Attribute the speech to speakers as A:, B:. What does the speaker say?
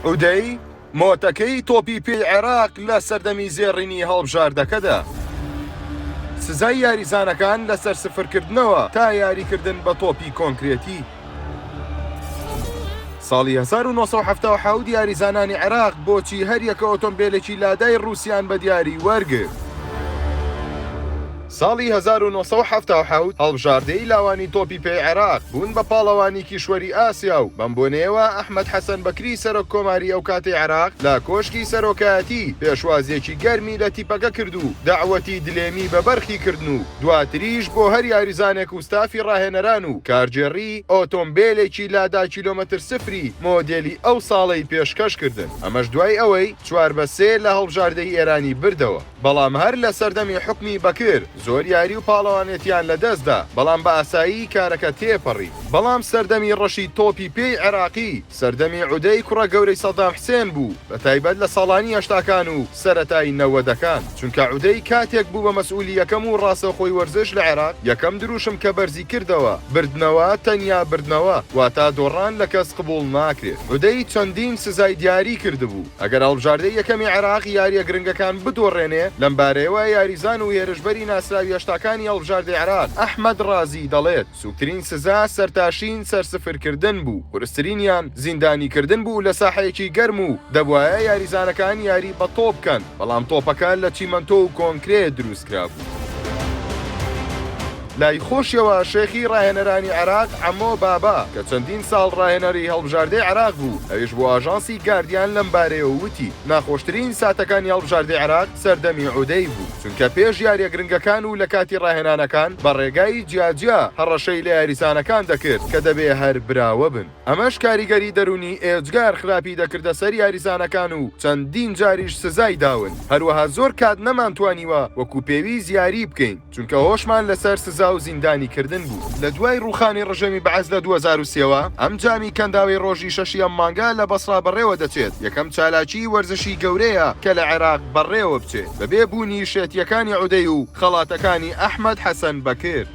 A: عودەی مۆتەکەی تۆپی پێی عێراق لە سەردەمی زێڕینی هەڵبژاردەکەدا. سزای یاریزانەکان لەسەر سفرکردنەوە تا یاریکردن بە تۆپی کۆنکرێتی. ساڵی 1970 یاریزانانی عێراق بۆچی هەریەکە ئۆتۆمبیلێکی لادای رووسیان بە دیاری وەرگرت. ساڵی 1970 هەڵبژاردەی لاوانی تۆپی پێی عێراق بوون بە پاڵەوانی کیشوەری ئاسیا و بەم بۆنەیەوە ئەحمەد حەسەن بەکری سەرۆک کۆماری ئەو کاتەی عێراق لە کۆشکی سەرۆکایەتی پێشوازیەکی گەرمی لە تیپەکە کرد و داعوەتی دلێمی بە بەرخی کردن و دواتریش بۆ هەر یاریزانێک و ستافی ڕاهێنەران و کارجێڕی ئۆتۆمبیلێکی لادا کیلۆمەتر سفری مۆدێلی ئەو ساڵەی پێشکەش کردن. ئەمەش دوای ئەوەی 4-3 لە هەڵبژاردەی ئێرانی بردەوە. بەڵام هەر لە سەردەمی حکمی بەکر زۆر یاری و پاڵەوانێتیان لەدەستدا، بەڵام بە ئاسایی کارەکە تێپەڕی. بەڵام سەردەمی ڕەشی تۆپی پێی عێراقی سەردەمی عودەی کوڕە گەورەی سەدام حسێن بوو، بە تایبەت لە ساڵانی هەشتاکان و سەرەتای 90ەکان، چونکە عودەی کاتێک بوو بە مەسئولی یەکەم و ڕاستەخۆی وەرزش لە عێراق یەکەم دروشم کە بەرزی کردەوە بردنەوە تەنیا بردنەوە، واتە دۆڕان لە کەس قبوڵ ناکرێت. عودەی چەندین سزای دیاری کردبوو. ئەگەر هەڵبژاردەی یەکەمی عێراق یاریە گرنگەکان بدۆڕێنێ لەمبارەیەوە یاریزان و هێرشبەری ناسراوی هەشتاکانی هەڵبژاردەی عێراق ئەحمەد ڕازی دەڵێت سوکترین سزا سەرتاشین سەرسفرکردن بوو، قورسترینیان زیندانیکردن بوو لە ساحەیەکی گەرم و دەبوایە یاریزانەکان یاری بە تۆپ بکەن، بەڵام تۆپەکە لە چیمەنتۆ و کۆنکرێت دروستکرا بوو. لای خۆشیەوە شێخی ڕاهێنەرانی عێراق عەمۆ بابا کە چەندین ساڵ ڕاهێنەری هەڵبژاردەی عێراق بوو، ئەویش بۆ ئاژانسی گاردیان لەمبارەیەوە وتی ناخۆشترین ساتەکانی هەڵبژاردەی عێراق سەردەمی عودەی بوو، چونکە پێش یاریە گرنگەکان و لە کاتی ڕاهێنانەکان بە ڕێگای جیاجیا هەڕەشەی لە یاریزانەکان دەکرد کە دەبێ هەر براوە بن. ئەمەش کاریگەری دەرونی ئێجگار خراپی دەکردە سەر یاریزانەکان و چەندین جاریش سزای داون. هەروەها زۆر کات نەمانتوانیوە وەکو پێویست یاری بکەین، چونکە هۆشمان لەسەر سزا و زیندانیکردن بوو. لە دوای ڕووخانی ڕژەمی بەعەز لە 2003ەوە ئەم جامی کەنداوی ڕۆژی شەشی ئەم مانگا لە بەسڕا بەڕێوە دەچێت. یەکەم چالاکی وەرزشی گەورەیە کە لە عێراق بەڕێوە بچێت بەبێ بوونی شێتیەکانی عودەی و خەڵاتەکانی ئەحمەد حەسەن بەکر.